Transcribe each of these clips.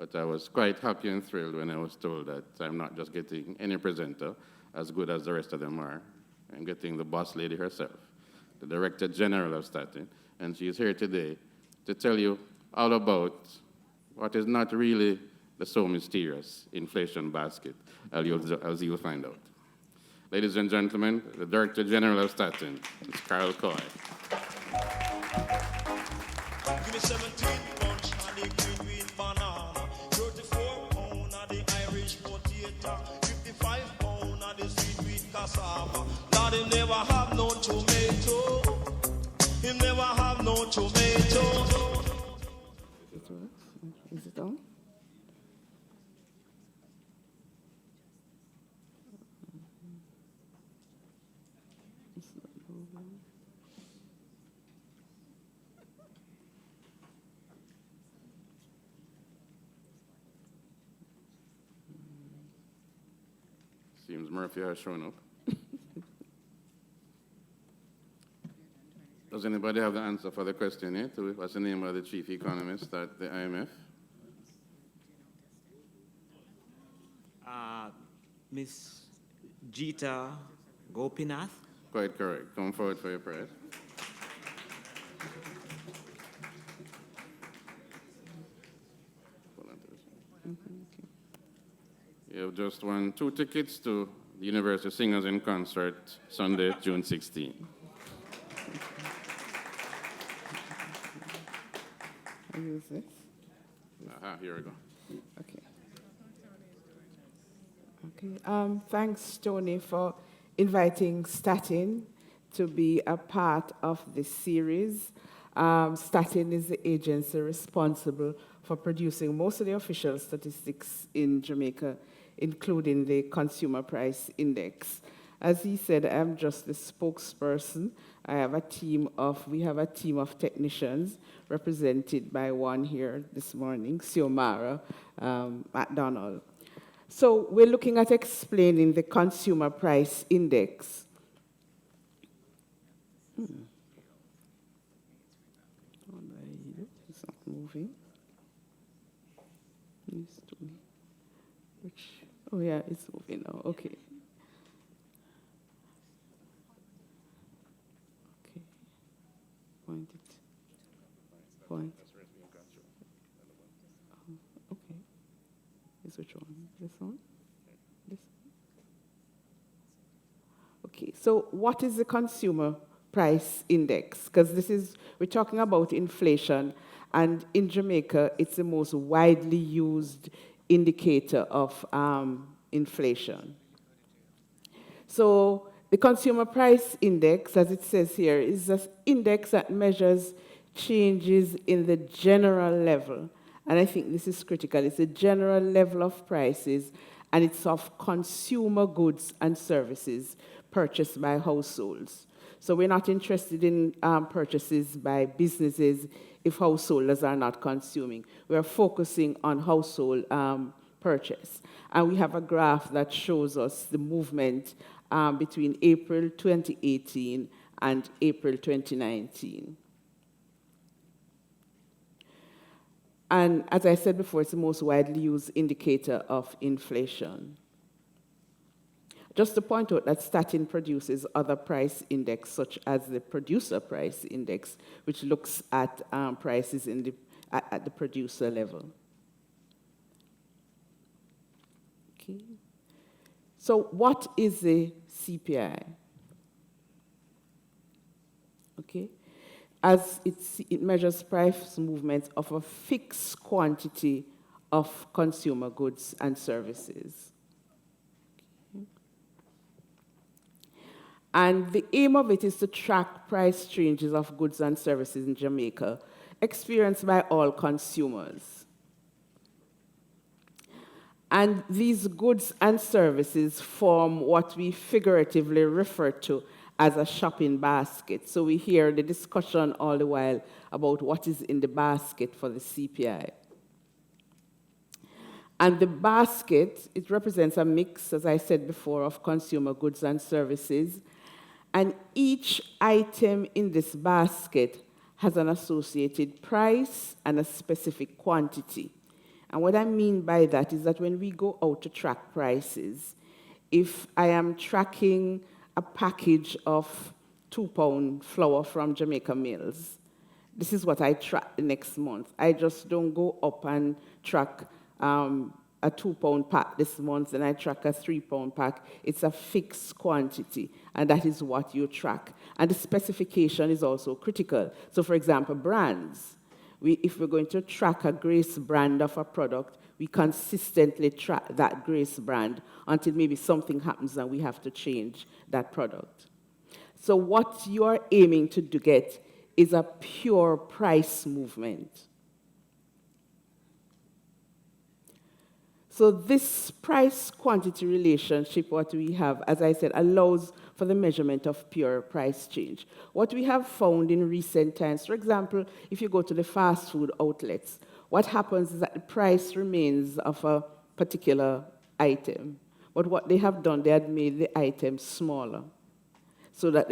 But I was quite happy and thrilled when I was told that I'm not just getting any presenter as good as the rest of them are. I'm getting the boss lady herself, the Director General of STATIN, and she's here today to tell you all about what is not really the so mysterious inflation basket, as you'll find out. Ladies and gentlemen, the Director General of STATIN, Ms. Carol Coy. Give me 17 bunch of the green banana, 34 pound of the Irish potato, 55 pound of the sweet cassava. Lord, him never have no tomato. Him never have no tomato. Is it on? Seems Murphy has shown up. Does anybody have the answer for the question here? What's the name of the chief economist at the IMF? Miss Jita Gopinath. Quite correct. Come forward for your prize. You have just won 2 tickets to the University Singers in Concert, Sunday, June 16. I use this. Aha, here we go. Okay. Okay. Thanks, Tony, for inviting STATIN to be a part of this series. STATIN is the agency responsible for producing most of the official statistics in Jamaica, including the Consumer Price Index. As he said, I'm just the spokesperson. We have a team of technicians represented by one here this morning, Xiomara McDonald. So we're looking at explaining the Consumer Price Index. It's not moving. Oh yeah, it's moving now, okay. Okay, point it, point. Okay, this which one? This one? This one? Okay, so what is the Consumer Price Index? Because we're talking about inflation, and in Jamaica, it's the most widely used indicator of inflation. So the Consumer Price Index, as it says here, is an index that measures changes in the general level. And I think this is critical. It's the general level of prices, and it's of consumer goods and services purchased by households. So we're not interested in purchases by businesses if householders are not consuming. We're focusing on household purchase. And we have a graph that shows us the movement between April 2018 and April 2019. And as I said before, it's the most widely used indicator of inflation. Just to point out that STATIN produces other price index, such as the Producer Price Index, which looks at prices at the producer level. Okay. So what is the CPI? Okay. As it measures price movements of a fixed quantity of consumer goods and services. And the aim of it is to track price changes of goods and services in Jamaica experienced by all consumers. And these goods and services form what we figuratively refer to as a shopping basket. So we hear the discussion all the while about what is in the basket for the CPI. And the basket, it represents a mix, as I said before, of consumer goods and services. And each item in this basket has an associated price and a specific quantity. And what I mean by that is that when we go out to track prices, if I am tracking a package of 2-pound flour from Jamaica Mills, this is what I track the next month. I just don't go up and track a 2-pound pack this month and I track a 3-pound pack. It's a fixed quantity, and that is what you track. And the specification is also critical. So for example, brands. If we're going to track a Grace brand of a product, we consistently track that Grace brand until maybe something happens and we have to change that product. So what you are aiming to get is a pure price movement. So this price-quantity relationship, what we have, as I said, allows for the measurement of pure price change. What we have found in recent times, for example, if you go to the fast food outlets, what happens is that the price remains of a particular item. But what they have done, they had made the item smaller, so that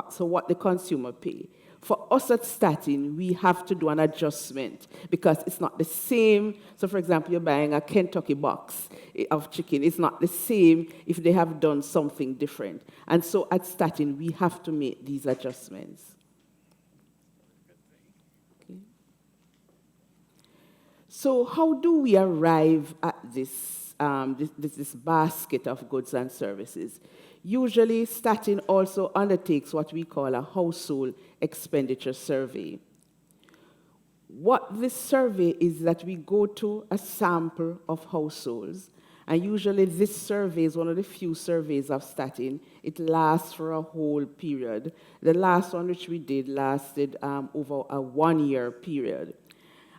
so what the consumer pay. For us at STATIN, we have to do an adjustment because it's not the same. So for example, you're buying a Kentucky box of chicken. It's not the same if they have done something different. And so at STATIN, we have to make these adjustments. Okay. So how do we arrive at this basket of goods and services? Usually, STATIN also undertakes what we call a household expenditure survey. What this survey is that we go to a sample of households, and usually this survey is one of the few surveys of STATIN. It lasts for a whole period. The last one which we did lasted over a 1-year period.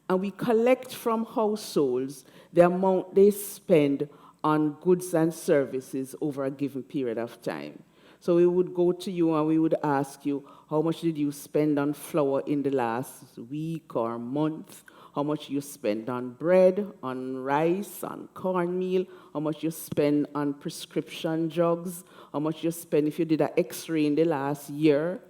And we collect from households the amount they spend on goods and services over a given period of time. So we would go to you and we would ask you, how much did you spend on flour in the last week or month? How much you spend on bread, on rice, on cornmeal? How much you spend on prescription drugs? How much you spend if you did an X-ray in the last year?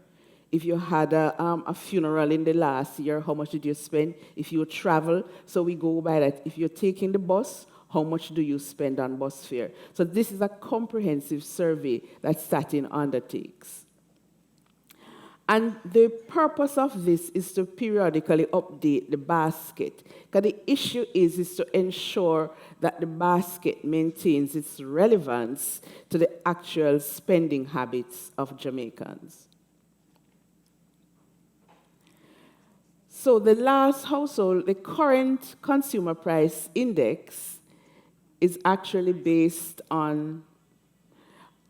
If you had a funeral in the last year, how much did you spend? If you travel, so we go by that. If you're taking the bus, how much do you spend on bus fare? So this is a comprehensive survey that STATIN undertakes. And the purpose of this is to periodically update the basket. Because the issue is to ensure that the basket maintains its relevance to the actual spending habits of Jamaicans. So the last household, the current consumer price index, is actually based on,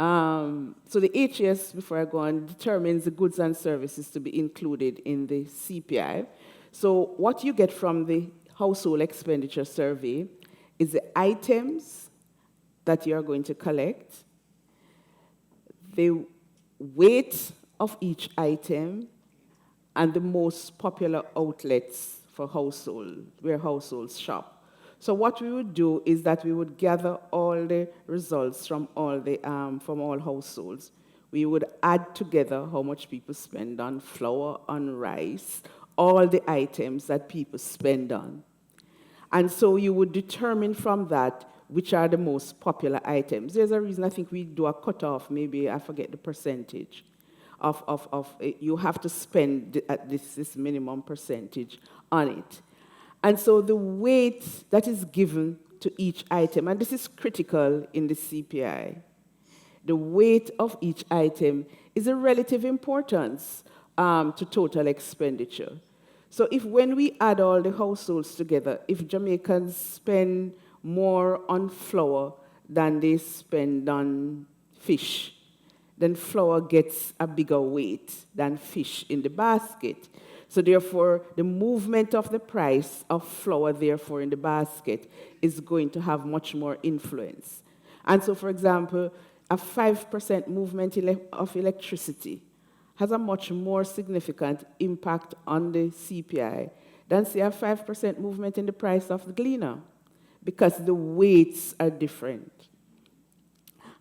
so the HES, before I go on, determines the goods and services to be included in the CPI. So what you get from the household expenditure survey is the items that you are going to collect, the weight of each item, and the most popular outlets for household, where households shop. So what we would do is that we would gather all the results from all households. We would add together how much people spend on flour, on rice, all the items that people spend on. And so you would determine from that which are the most popular items. There's a reason I think we do a cutoff, maybe I forget the percentage of you have to spend at this minimum percentage on it. And so the weight that is given to each item, and this is critical in the CPI, the weight of each item is a relative importance to total expenditure. So if when we add all the households together, if Jamaicans spend more on flour than they spend on fish, then flour gets a bigger weight than fish in the basket. So therefore, the movement of the price of flour, therefore, in the basket is going to have much more influence. And so, for example, a 5% movement of electricity has a much more significant impact on the CPI than, say, a 5% movement in the price of the gleaner, because the weights are different.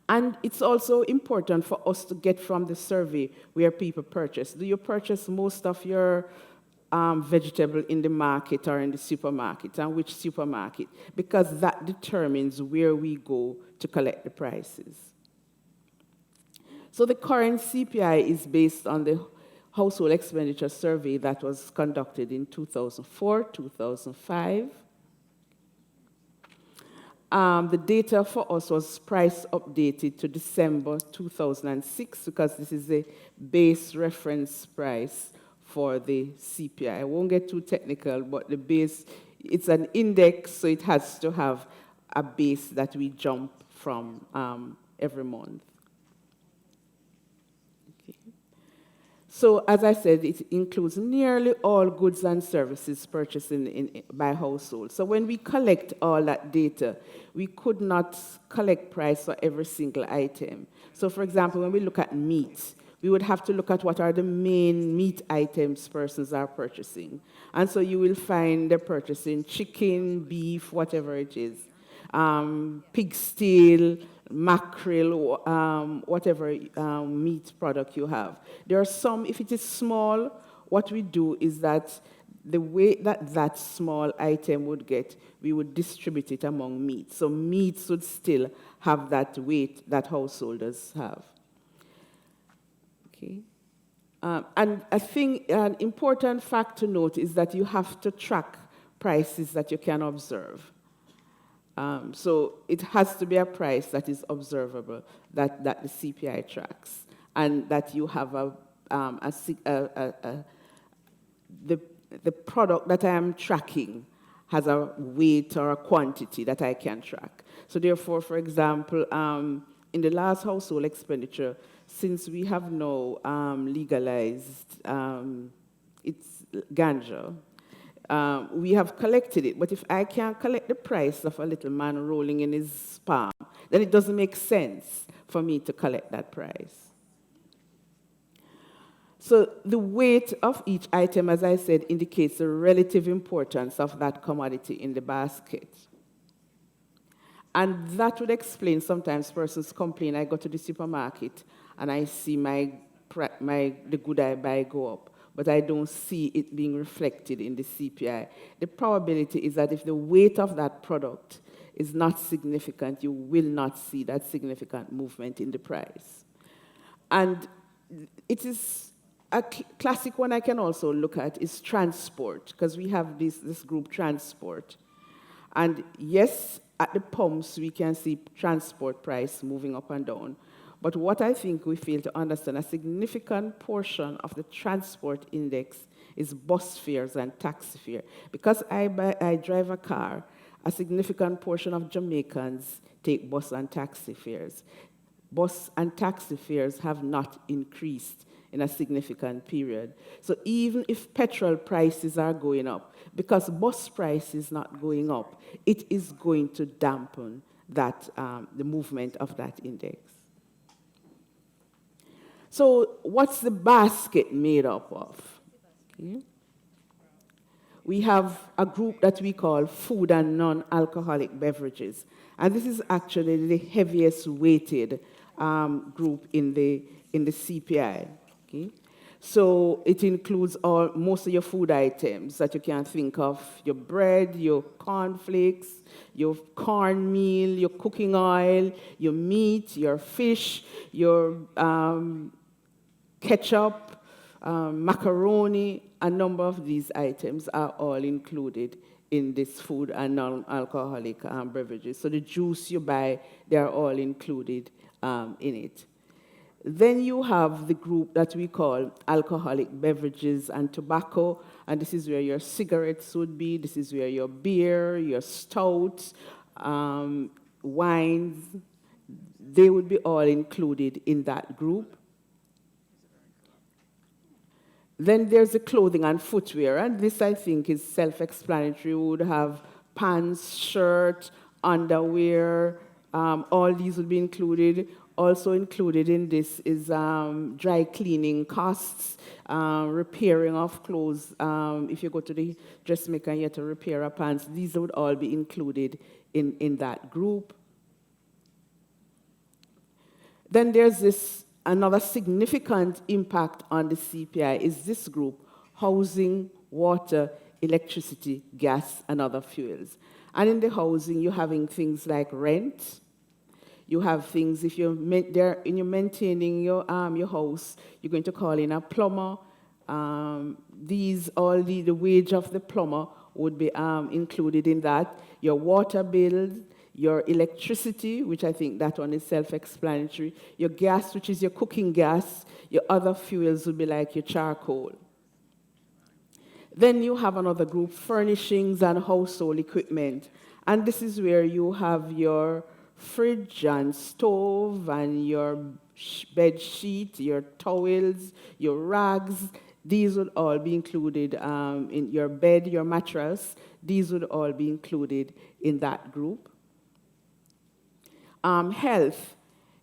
And it's also important for us to get from the survey where people purchase. Do you purchase most of your vegetable in the market or in the supermarket, and which supermarket, because that determines where we go to collect the prices. So the current CPI is based on the household expenditure survey that was conducted in 2004, 2005. The data for us was price updated to December 2006 because this is the base reference price for the CPI. I won't get too technical, but the base, it's an index, so it has to have a base that we jump from every month. Okay. So as I said, it includes nearly all goods and services purchased by households. So when we collect all that data, we could not collect price for every single item. So for example, when we look at meat, we would have to look at what are the main meat items persons are purchasing. And so you will find they're purchasing chicken, beef, whatever it is, pig steel, mackerel, whatever meat product you have. There are some, if it is small, what we do is that the way that that small item would get, we would distribute it among meats. So meats would still have that weight that householders have. Okay. And I think an important fact to note is that you have to track prices that you can observe. So it has to be a price that is observable, that the CPI tracks, and that you have the product that I am tracking has a weight or a quantity that I can track. So therefore, for example, in the last household expenditure, since we have now legalized it's ganja, we have collected it. But if I can't collect the price of a little man rolling in his palm, then it doesn't make sense for me to collect that price. So the weight of each item, as I said, indicates the relative importance of that commodity in the basket. And that would explain sometimes persons complain, I go to the supermarket and I see the good I buy go up, but I don't see it being reflected in the CPI. The probability is that if the weight of that product is not significant, you will not see that significant movement in the price. And it is a classic one I can also look at is transport, because we have this group transport. And yes, at the pumps, we can see transport price moving up and down. But what I think we fail to understand, a significant portion of the transport index is bus fares and taxi fare. Because I drive a car, a significant portion of Jamaicans take bus and taxi fares. Bus and taxi fares have not increased in a significant period. So even if petrol prices are going up, because bus price is not going up, it is going to dampen that, the movement of that index. So what's the basket made up of? Okay. We have a group that we call food and non-alcoholic beverages. And this is actually the heaviest weighted group in the CPI. Okay. So it includes most of your food items that you can think of, your bread, your cornflakes, your cornmeal, your cooking oil, your meat, your fish, your ketchup, macaroni. A number of these items are all included in this food and non-alcoholic beverages. So the juice you buy, they are all included in it. Then you have the group that we call alcoholic beverages and tobacco, and this is where your cigarettes would be, this is where your beer, your stouts, wines, they would be all included in that group. Then there's the clothing and footwear, and this I think is self-explanatory. We would have pants, shirt, underwear, all these would be included. Also included in this is dry cleaning costs, repairing of clothes. If you go to the dressmaker and you have to repair a pants, these would all be included in that group. Then there's another significant impact on the CPI is this group, housing, water, electricity, gas, and other fuels. And in the housing, you're having things like rent. You have things, if you're maintaining your house, you're going to call in a plumber. The wage of the plumber would be included in that. Your water bill, your electricity, which I think that one is self-explanatory. Your gas, which is your cooking gas. Your other fuels would be like your charcoal. Then you have another group, furnishings and household equipment. And this is where you have your fridge and stove and your bed sheet, your towels, your rags. These would all be included in your bed, your mattress. These would all be included in that group. Health.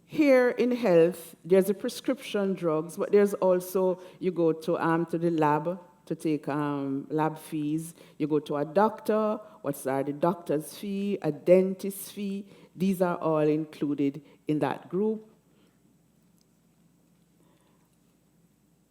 Here in health, there's a prescription drugs, but there's also, you go to the lab to take lab fees. You go to a doctor, what's the doctor's fee, a dentist fee. These are all included in that group.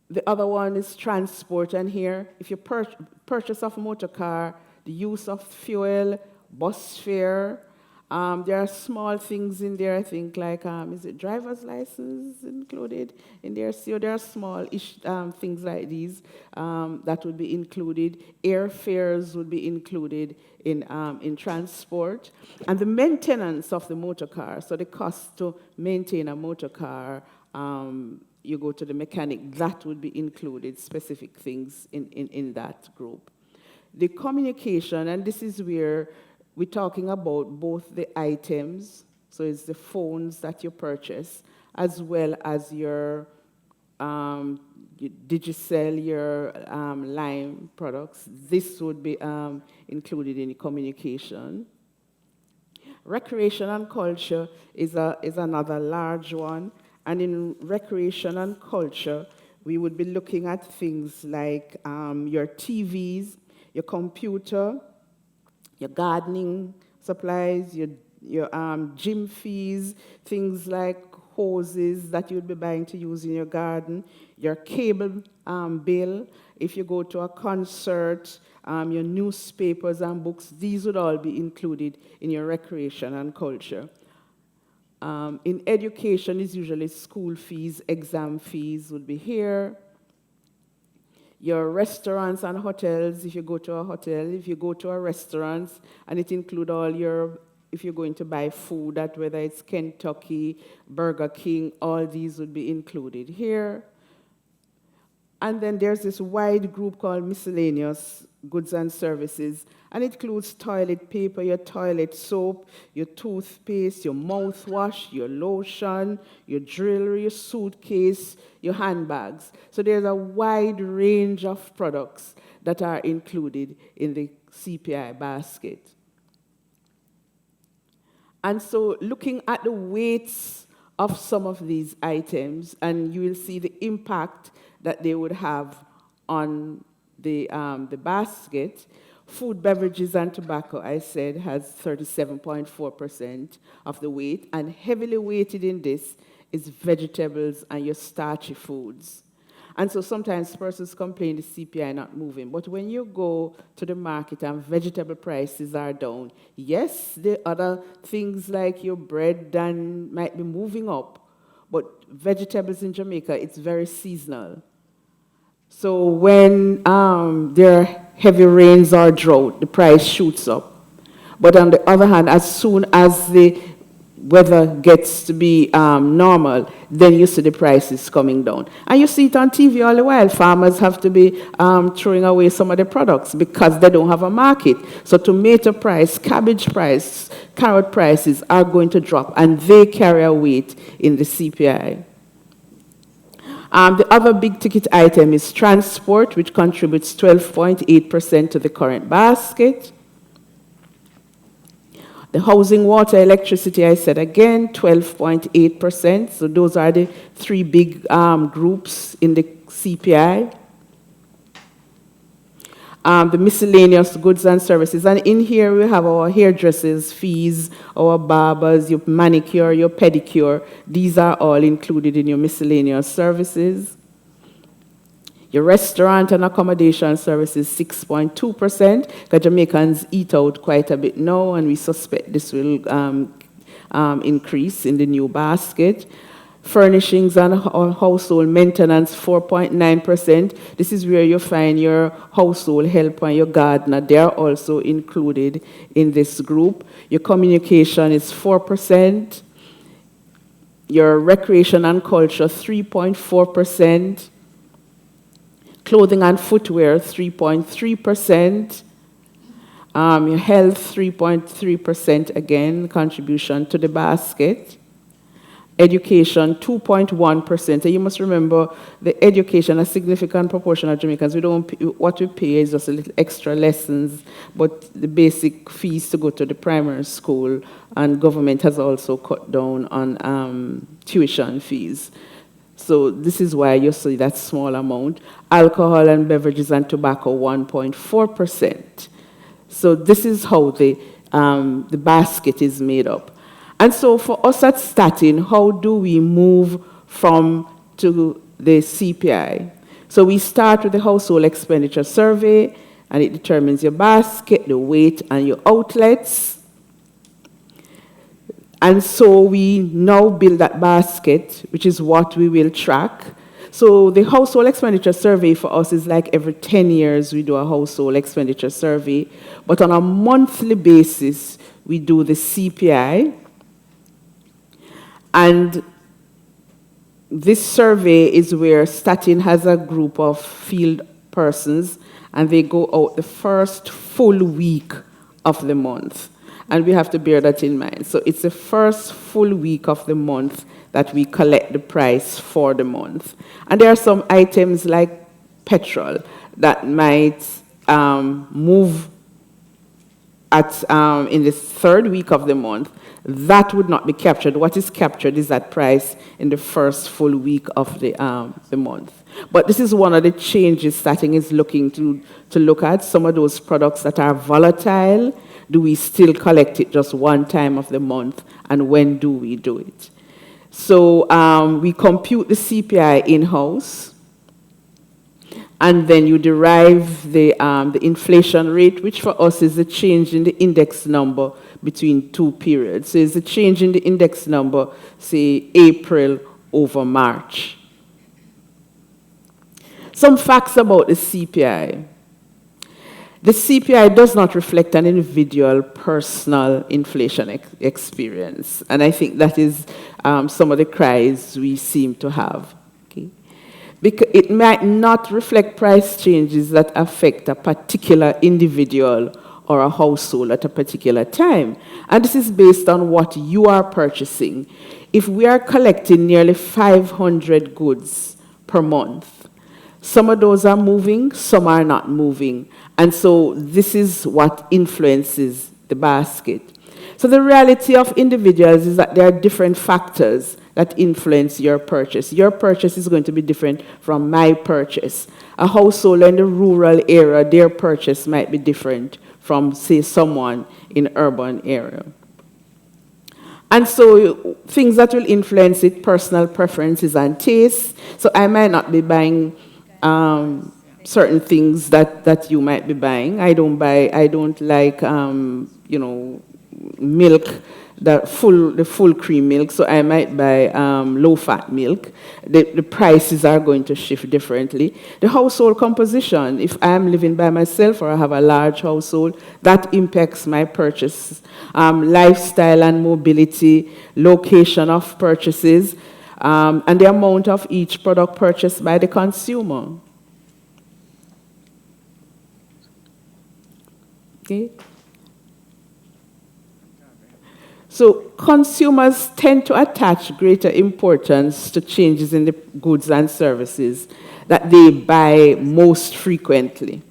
The other one is transport, and here, if you purchase of a motor car, the use of fuel, bus fare, there are small things in there, I think, like, is it driver's license included in there? So there are small-ish things like these that would be included. Airfares would be included in transport. And the maintenance of the motor car, so the cost to maintain a motor car, you go to the mechanic, that would be included, specific things in that group. The communication, and this is where we're talking about both the items, so it's the phones that you purchase, as well as your Digicel, your Lime products. This would be included in the communication. Recreation and culture is another large one. And in recreation and culture, we would be looking at things like your TVs, your computer, your gardening supplies, your gym fees, things like hoses that you'd be buying to use in your garden, your cable bill. If you go to a concert, your newspapers and books, these would all be included in your recreation and culture. In education, is usually school fees, exam fees would be here. Your restaurants and hotels, if you go to a hotel, if you go to a restaurant, and it includes all your, if you're going to buy food, at whether it's Kentucky, Burger King, all these would be included here. And then there's this wide group called Miscellaneous Goods and Services, and it includes toilet paper, your toilet soap, your toothpaste, your mouthwash, your lotion, your jewelry, your suitcase, your handbags. So there's a wide range of products that are included in the CPI basket. And so looking at the weights of some of these items, and you will see the impact that they would have on the basket. Food, beverages, and tobacco, I said, has 37.4% of the weight, and heavily weighted in this is vegetables and your starchy foods. And so sometimes persons complain the CPI not moving, but when you go to the market and vegetable prices are down, yes, the other things like your bread and might be moving up, but vegetables in Jamaica, it's very seasonal. So when there are heavy rains or drought, the price shoots up. But on the other hand, as soon as the weather gets to be normal, then you see the prices coming down. And you see it on TV all the while. Farmers have to be throwing away some of the products because they don't have a market. So tomato price, cabbage price, carrot prices are going to drop, and they carry a weight in the CPI. The other big ticket item is transport, which contributes 12.8% to the current basket. The housing, water, electricity, I said again, 12.8%. So those are the three big groups in the CPI. The miscellaneous goods and services. And in here we have our hairdressers' fees, our barbers, your manicure, your pedicure. These are all included in your miscellaneous services. Your restaurant and accommodation services, 6.2%, because Jamaicans eat out quite a bit now, and we suspect this will increase in the new basket. Furnishings and household maintenance, 4.9%. This is where you find your household helper and your gardener. They are also included in this group. Your communication is 4%. Your recreation and culture, 3.4%. Clothing and footwear, 3.3%. Your health, 3.3% again, contribution to the basket. Education, 2.1%. And you must remember, the education, a significant proportion of Jamaicans, what we pay is just a little extra lessons, but the basic fees to go to the primary school, and government has also cut down on tuition fees. So this is why you see that small amount. Alcohol and beverages and tobacco, 1.4%. So this is how the basket is made up. And so for us at STATIN, how do we move to the CPI? So we start with the household expenditure survey, and it determines your basket, the weight, and your outlets. And so we now build that basket, which is what we will track. So the household expenditure survey for us is like every 10 years we do a household expenditure survey. But on a monthly basis, we do the CPI. And this survey is where STATIN has a group of field persons, and they go out the first full week of the month. And we have to bear that in mind. So it's the first full week of the month that we collect the price for the month. And there are some items like petrol that might move in the third week of the month. That would not be captured. What is captured is that price in the first full week of the month. But this is one of the changes STATIN is looking to look at. Some of those products that are volatile, do we still collect it just one time of the month, and when do we do it? So we compute the CPI in-house, and then you derive the inflation rate, which for us is the change in the index number between two periods. So it's a change in the index number, say, April over March. Some facts about the CPI. The CPI does not reflect an individual personal inflation experience. And I think that is some of the cries we seem to have. Okay? Because it might not reflect price changes that affect a particular individual or a household at a particular time. And this is based on what you are purchasing. If we are collecting nearly 500 goods per month, some of those are moving, some are not moving. And so this is what influences the basket. So the reality of individuals is that there are different factors that influence your purchase. Your purchase is going to be different from my purchase. A household in the rural area, their purchase might be different from, say, someone in urban area. And so things that will influence it, personal preferences and tastes. So I might not be buying certain things that you might be buying. I don't like, milk, the full cream milk, so I might buy low-fat milk. The prices are going to shift differently. The household composition, if I'm living by myself or I have a large household, that impacts my purchase. Lifestyle and mobility, location of purchases, and the amount of each product purchased by the consumer. Okay. So consumers tend to attach greater importance to changes in the goods and services that they buy most frequently,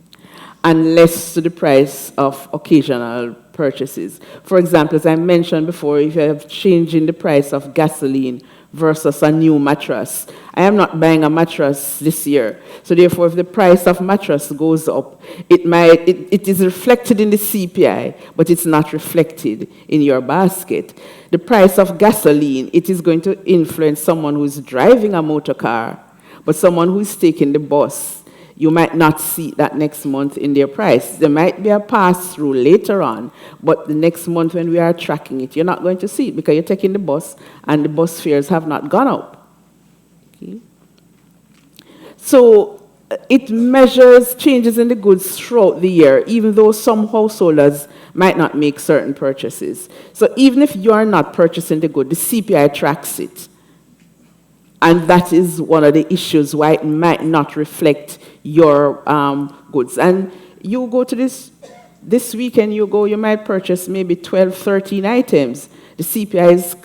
and less to the price of occasional purchases. For example, as I mentioned before, if you have change in the price of gasoline versus a new mattress, I am not buying a mattress this year. So therefore, if the price of mattress goes up, it is reflected in the CPI, but it's not reflected in your basket. The price of gasoline, it is going to influence someone who is driving a motor car, but someone who is taking the bus, you might not see that next month in their price. There might be a pass-through later on, but the next month when we are tracking it, you're not going to see it because you're taking the bus and the bus fares have not gone up. Okay. So it measures changes in the goods throughout the year, even though some householders might not make certain purchases. So even if you are not purchasing the good, the CPI tracks it. And that is one of the issues why it might not reflect your goods. And you go to this weekend, you might purchase maybe 12, 13 items. The CPI is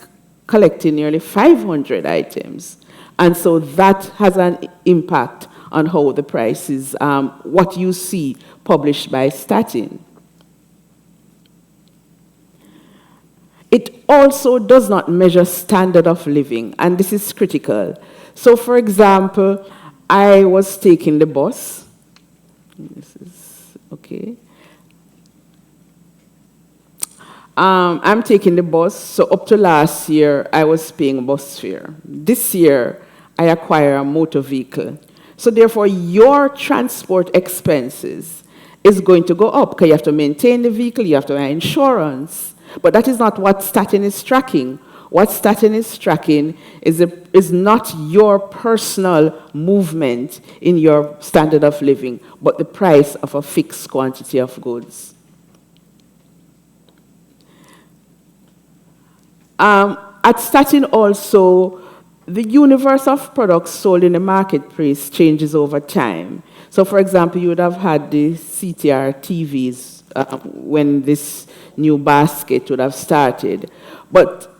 collecting nearly 500 items. And so that has an impact on how the price is, what you see published by STATIN. It also does not measure standard of living, and this is critical. So, for example, I was taking the bus. This is okay. I'm taking the bus, so up to last year, I was paying bus fare. This year, I acquire a motor vehicle. So therefore, your transport expenses is going to go up because you have to maintain the vehicle, you have to have insurance. But that is not what STATIN is tracking. What STATIN is tracking is not your personal movement in your standard of living, but the price of a fixed quantity of goods. At STATIN also, the universe of products sold in the marketplace changes over time. So, for example, you would have had the CTR TVs when this new basket would have started. But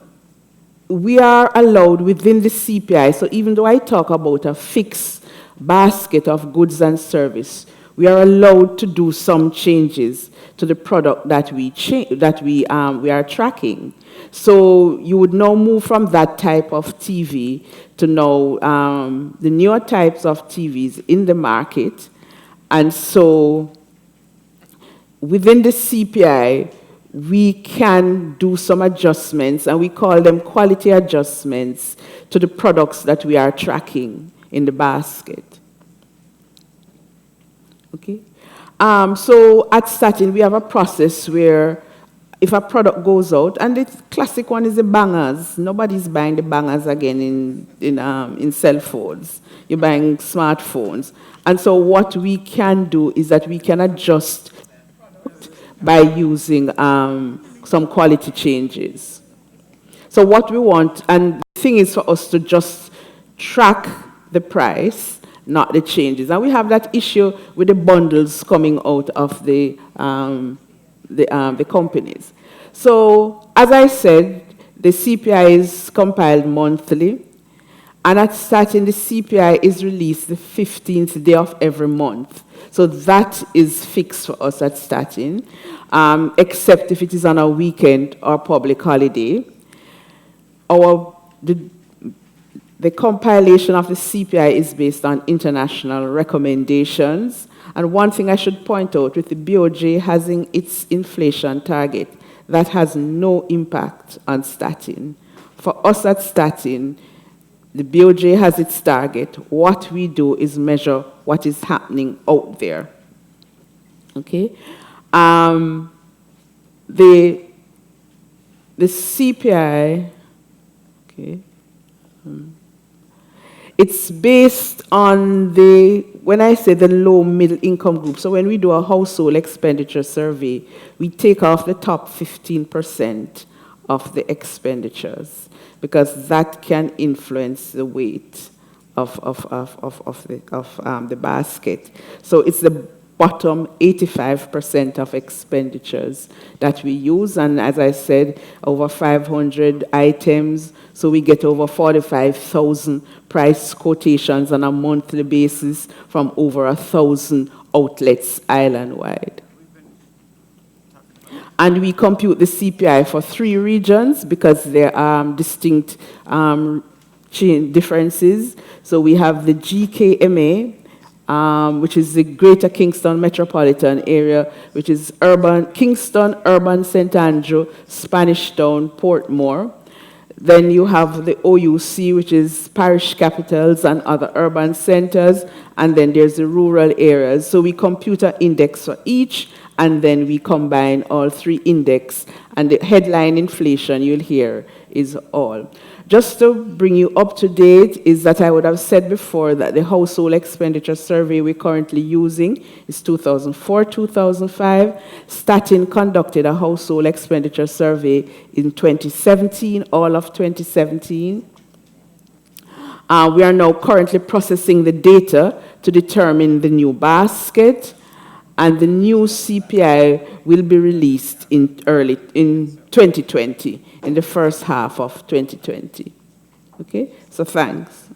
we are allowed within the CPI, so even though I talk about a fixed basket of goods and service, we are allowed to do some changes to the product that we are tracking. So you would now move from that type of TV to now the newer types of TVs in the market. And so within the CPI, we can do some adjustments, and we call them quality adjustments to the products that we are tracking in the basket. Okay? So at STATIN, we have a process where if a product goes out, and the classic one is the bangers. Nobody's buying the bangers again in cell phones. You're buying smartphones. And so what we can do is that we can adjust by using some quality changes. So what we want, and the thing is for us to just track the price, not the changes. And we have that issue with the bundles coming out of the companies. So, as I said, the CPI is compiled monthly, and at STATIN, the CPI is released the 15th day of every month. So that is fixed for us at STATIN, except if it is on a weekend or public holiday. The compilation of the CPI is based on international recommendations. And one thing I should point out, with the BOJ having its inflation target, that has no impact on STATIN. For us at STATIN, the BOJ has its target. What we do is measure what is happening out there. Okay? The CPI, okay, it's based on when I say the low middle income group, so when we do a household expenditure survey, we take off the top 15% of the expenditures, because that can influence the weight of the basket. So it's the bottom 85% of expenditures that we use, and as I said, over 500 items, so we get over 45,000 price quotations on a monthly basis from over 1,000 outlets island-wide. And we compute the CPI for 3 regions because there are distinct differences. So we have the GKMA, which is the Greater Kingston Metropolitan Area, which is Kingston, Urban St. Andrew, Spanish Town, Portmore. Then you have the OUC, which is parish capitals and other urban centers, and then there's the rural areas. So we compute an index for each, and then we combine all three index, and the headline inflation you'll hear is all. Just to bring you up to date is that I would have said before that the household expenditure survey we're currently using is 2004-2005. STATIN conducted a household expenditure survey in 2017, all of 2017. We are now currently processing the data to determine the new basket, and the new CPI will be released in 2020, in the first half of 2020. Okay, so thanks.